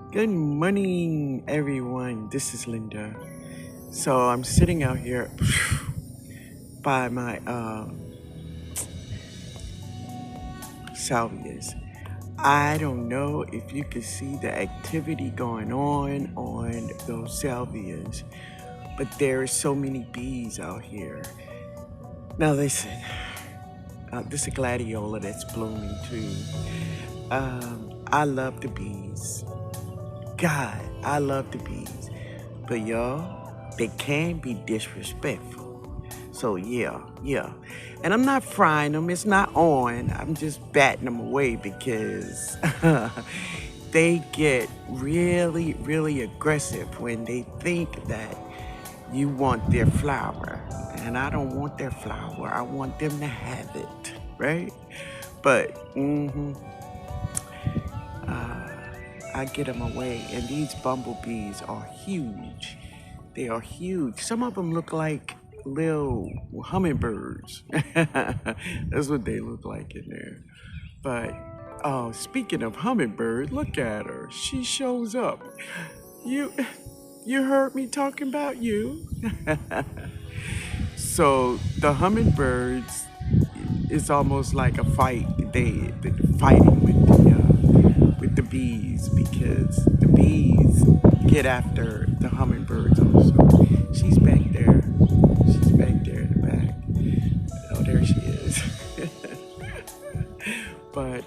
Good morning, everyone. This is Linda. So I'm sitting out here by my salvias. I don't know if you can see the activity going on those salvias, but there are so many bees out here. Now listen, this is a gladiola that's blooming too. I love the bees. God, I love the bees. But y'all, they can be disrespectful. So yeah. And I'm not frying them. It's not on. I'm just batting them away because they get really, really aggressive when they think that you want their flower. And I don't want their flower. I want them to have it, right? But I get them away. And these bumblebees are huge. They are huge. Some of them look like little hummingbirds. That's what they look like in there. But speaking of hummingbird, look at her. She shows up. You heard me talking about you. So the hummingbirds is almost like a fight. They're fighting with the bees because the bees get after the hummingbirds also. She's back there. She's back there in the back. Oh, there she is. But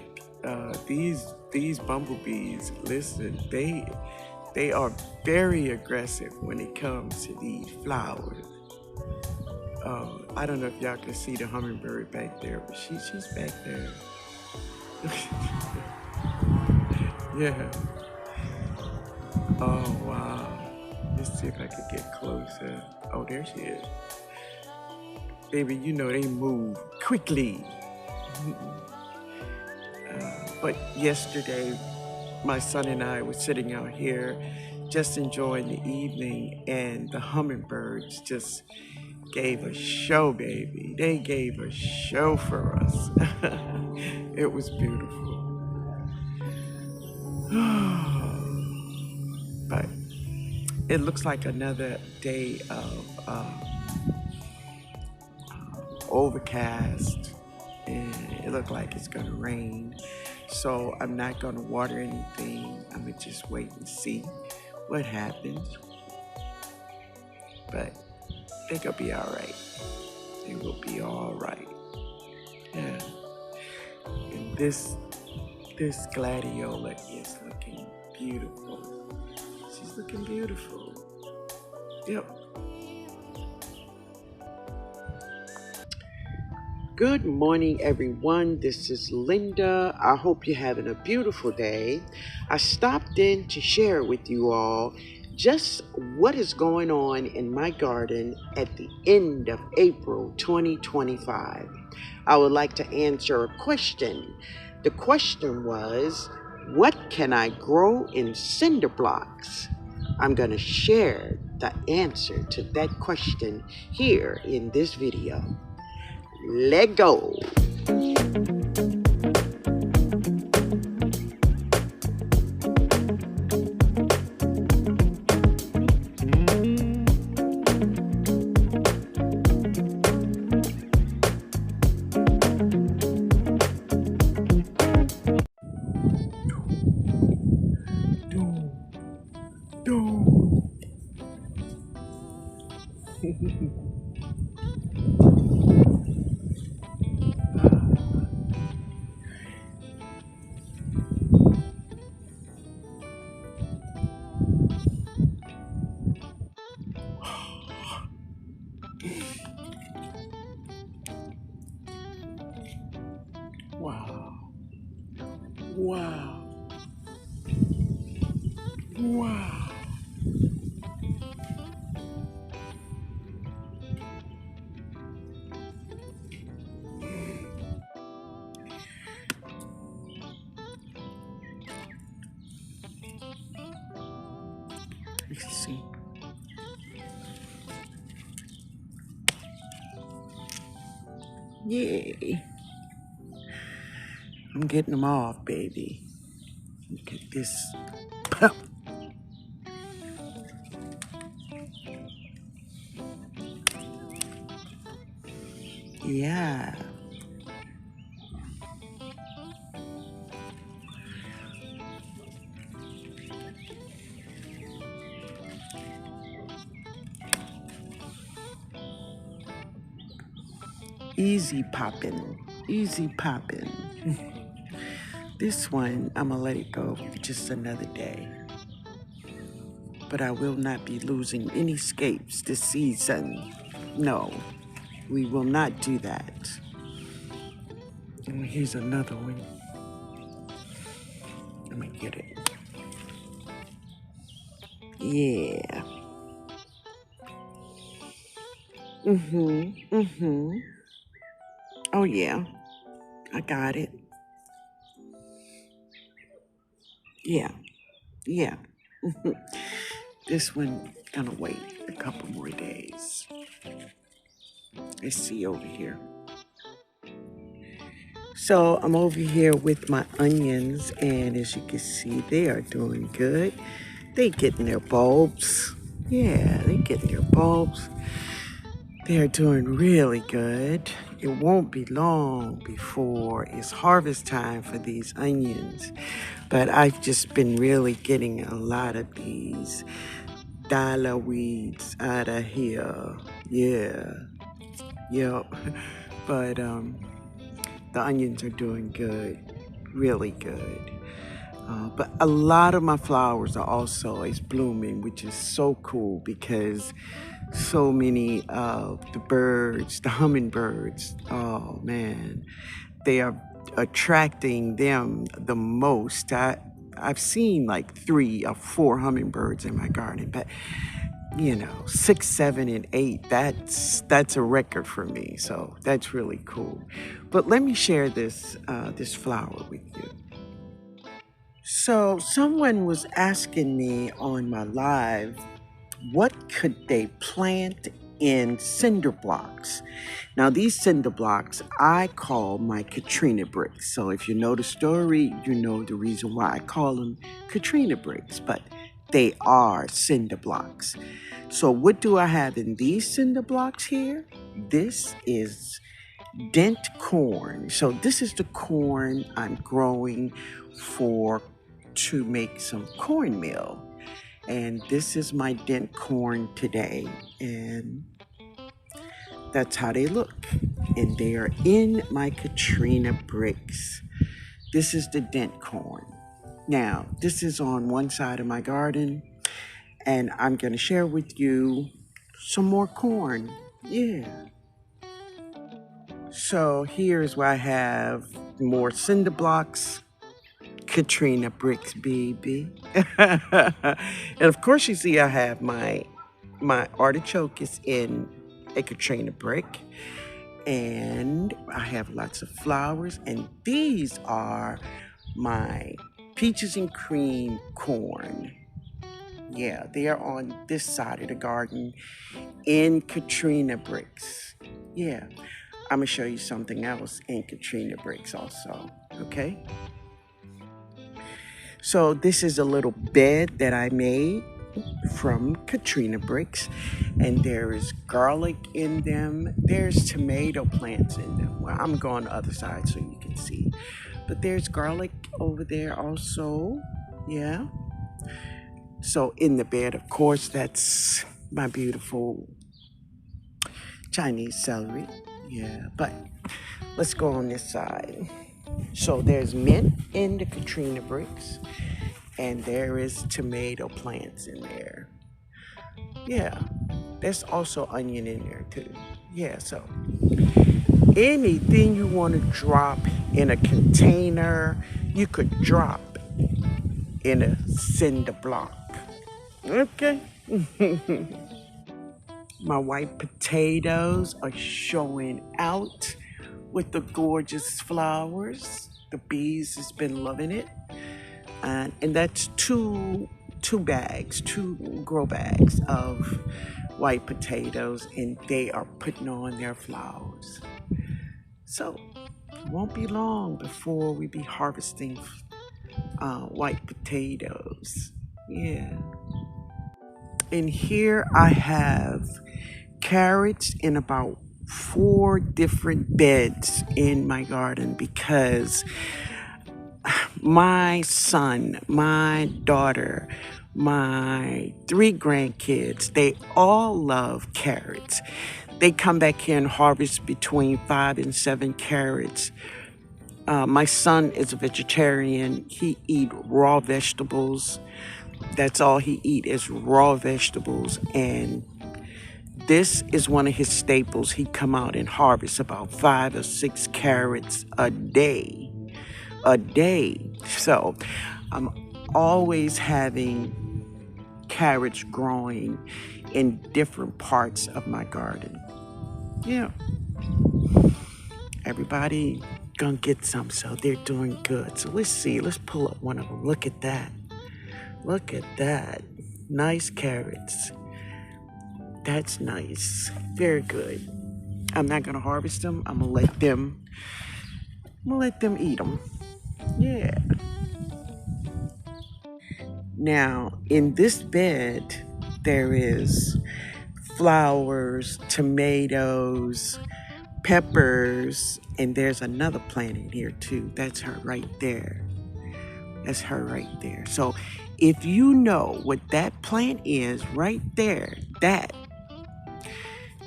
these bumblebees, listen, they are very aggressive when it comes to these flowers. I don't know if y'all can see the hummingbird back there, but she's back there. Yeah. Oh wow. Let's see if I can get closer. Oh, there she is. Baby, you know they move quickly. But yesterday, my son and I were sitting out here just enjoying the evening, and the hummingbirds just gave a show, baby. They gave a show for us. It was beautiful. But it looks like another day of overcast, and it looked like it's gonna rain. So I'm not gonna water anything. I'm gonna just wait and see what happens. But I think it'll be all right. It will be all right. Yeah. And this gladiola is looking beautiful. She's looking beautiful. Yep. Good morning, everyone. This is Linda. I hope you're having a beautiful day. I stopped in to share with you all just what is going on in my garden at the end of April 2025. I would like to answer a question. The question was, what can I grow in cinder blocks? I'm going to share the answer to that question here in this video. Let go. Wow. Wow. Wow. Let's see. Yay. I'm getting them off, baby. Look at this. Yeah. Easy popping. Easy popping. This one, I'm gonna let it go for just another day. But I will not be losing any scapes this season. No, we will not do that. And here's another one. Let me get it. Yeah. Mm-hmm. Mm-hmm. Oh yeah. I got it. Yeah. Yeah. This one gonna wait a couple more days. Let's see over here. So I'm over here with my onions, and as you can see, they are doing good. They getting their bulbs. Yeah, they getting their bulbs. They're doing really good. It won't be long before it's harvest time for these onions. But I've just been really getting a lot of these dollar weeds out of here. Yeah. Yep. But the onions are doing good. Really good. But a lot of my flowers are also is blooming, which is so cool because so many of the birds, the hummingbirds, oh man, they are attracting them the most. I've seen like 3 or 4 hummingbirds in my garden, but you know, 6, 7, and 8, that's a record for me. So that's really cool. But let me share this flower with you. So someone was asking me on my live, what could they plant in cinder blocks? Now, these cinder blocks I call my Katrina bricks. So if you know the story, you know the reason why I call them Katrina bricks, but they are cinder blocks. So what do I have in these cinder blocks here? This is dent corn. So this is the corn I'm growing for to make some cornmeal. And this is my dent corn today. And that's how they look. And they are in my Katrina bricks. This is the dent corn. Now, this is on one side of my garden. And I'm going to share with you some more corn. Yeah. So here's where I have more cinder blocks, Katrina bricks, baby. And of course, you see I have my artichoke is in a Katrina brick, and I have lots of flowers, and these are my peaches and cream corn. Yeah, they are on this side of the garden in Katrina bricks. Yeah, I'm gonna show you something else in Katrina bricks also. Okay. So this is a little bed that I made from Katrina bricks, and there is garlic in them. There's tomato plants in them. Well, I'm going the other side so you can see. But there's garlic over there also. Yeah. So in the bed, of course, that's my beautiful Chinese celery. Yeah, but let's go on this side. So there's mint in the Katrina bricks, and there is tomato plants in there. Yeah, there's also onion in there too. Yeah, so anything you want to drop in a container, you could drop in a cinder block. Okay. My white potatoes are showing out with the gorgeous flowers. The bees has been loving it. And that's two bags, 2 grow bags of white potatoes, and they are putting on their flowers. So it won't be long before we be harvesting white potatoes. Yeah. And here I have carrots in about 4 different beds in my garden because my son, my daughter, my 3 grandkids, they all love carrots. They come back here and harvest between 5 and 7 carrots. My son is a vegetarian. He eats raw vegetables. That's all he eats is raw vegetables. And this is one of his staples. He come out and harvest about 5 or 6 carrots a day. So I'm always having carrots growing in different parts of my garden. Yeah. Everybody gonna get some, so they're doing good. So let's see. Let's pull up one of them. Look at that. Look at that. Nice carrots. That's nice. Very good. I'm not gonna harvest them. I'm gonna let them eat them. Yeah. Now, in this bed, there is flowers, tomatoes, peppers, and there's another plant in here too. That's her right there. That's her right there. So if you know what that plant is right there,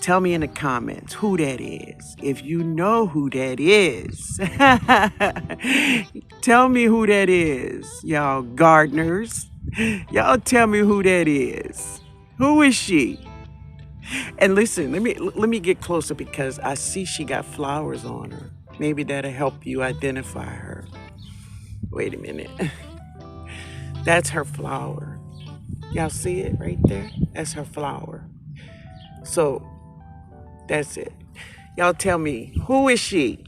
tell me in the comments who that is. If you know who that is, tell me who that is, y'all gardeners. Y'all tell me who that is. Who is she? And listen, let me get closer because I see she got flowers on her. Maybe that'll help you identify her. Wait a minute. That's her flower. Y'all see it right there? That's her flower. So that's it. Y'all tell me, who is she?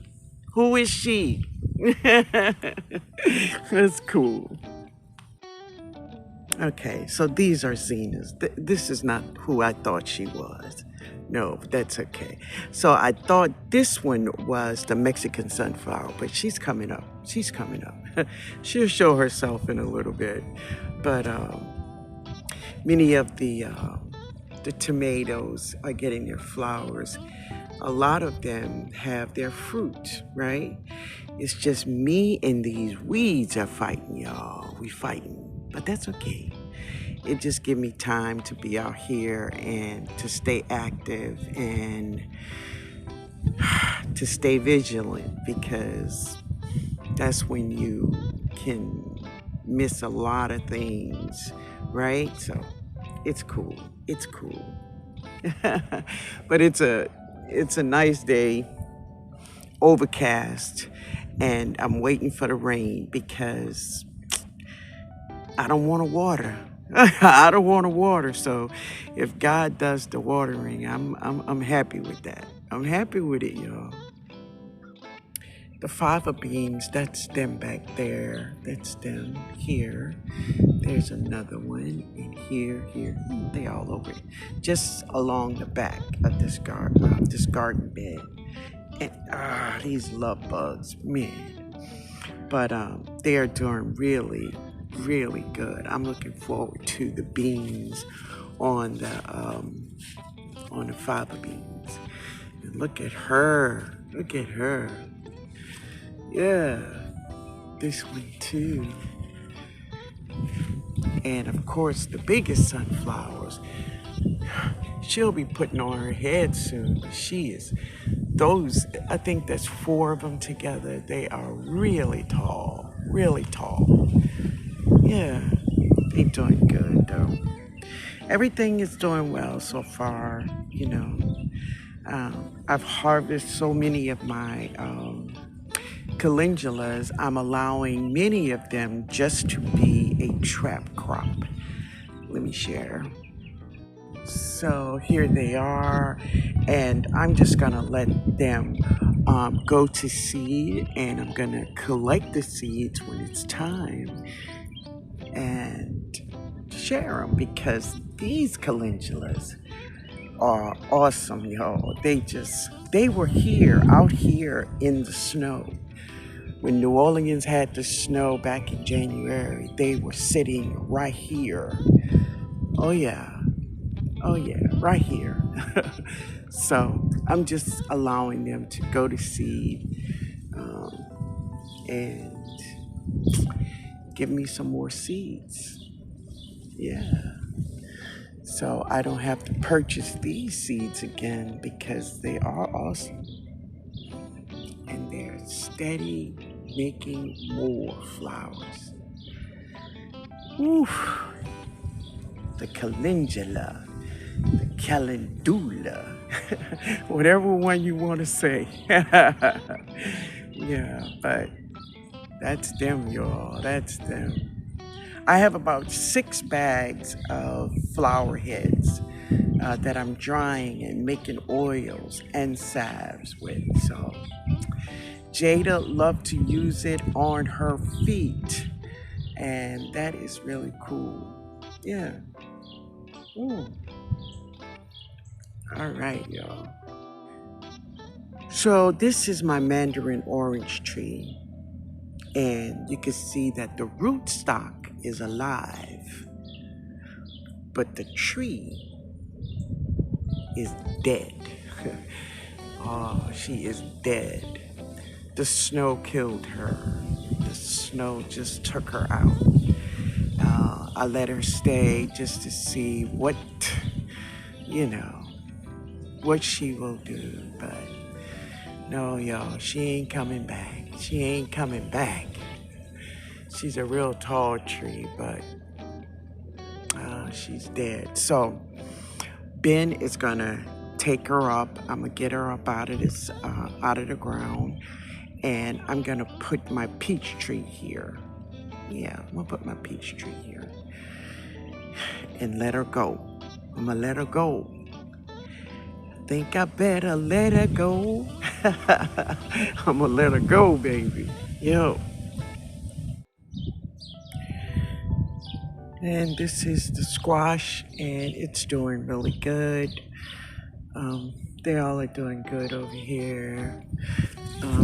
Who is she? That's cool. Okay, so these are Zena's. This is not who I thought she was. No, that's okay. So I thought this one was the Mexican sunflower, but she's coming up. She's coming up. She'll show herself in a little bit. But many of the tomatoes are getting their flowers. A lot of them have their fruit, right? It's just me and these weeds are fighting, y'all. We fighting. But that's okay. It just gives me time to be out here and to stay active and to stay vigilant because that's when you can miss a lot of things, right? So it's cool. It's cool. But it's a nice day, overcast, and I'm waiting for the rain because I don't want to water. I don't want to water. So if God does the watering, I'm happy with that. I'm happy with it, y'all. The fava beans, that's them back there. That's them here. There's another one in here. They all over it. Just along the back of this garden bed. And these love bugs, man. But they are doing really good. I'm looking forward to the beans on the fava beans. And look at her. Look at her. Yeah. This one too. And of course the biggest sunflowers. She'll be putting on her head soon, but she is I think that's 4 of them together. They are really tall. Really tall. Yeah, they doing good though. Everything is doing well so far, you know. I've harvested so many of my calendulas. I'm allowing many of them just to be a trap crop. Let me share. So here they are, and I'm just gonna let them go to seed, and I'm gonna collect the seeds when it's time and share them because these calendulas are awesome, y'all. They were out here in the snow. When New Orleans had the snow back in January, they were sitting right here. Oh yeah. Oh, yeah, right here. So I'm just allowing them to go to seed and give me some more seeds. Yeah. So I don't have to purchase these seeds again because they are awesome. And they're steady making more flowers. Oof. The calendula, the calendula, whatever one you want to say. Yeah, but that's them, y'all. That's them. I have about 6 bags of flower heads that I'm drying and making oils and salves with. So Jada loved to use it on her feet, and that is really cool. Yeah. Ooh. All right, y'all. So this is my mandarin orange tree, and you can see that the rootstock is alive, but the tree is dead. Oh, she is dead. The snow killed her. The snow just took her out. I let her stay just to see what, you know, what she will do. But no, y'all, she ain't coming back. She ain't coming back. She's a real tall tree, but she's dead. So Ben is gonna take her up. I'm gonna get her up out of this, out of the ground, and I'm gonna put my peach tree here. Yeah, I'm gonna put my peach tree here and let her go. I'm gonna let her go. Think I better let her go. I'm gonna let her go, baby. Yo. And this is the squash, and it's doing really good. They all are doing good over here.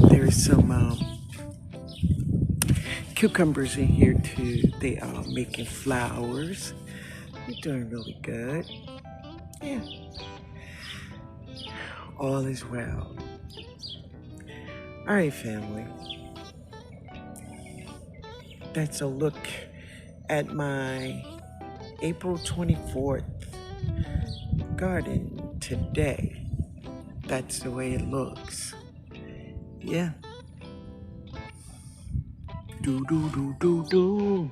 There's some cucumbers in here too. They are making flowers. They're doing really good. Yeah, all is well. All right, family. That's a look at my April 24th garden today. That's the way it looks. Yeah. Do do do do do.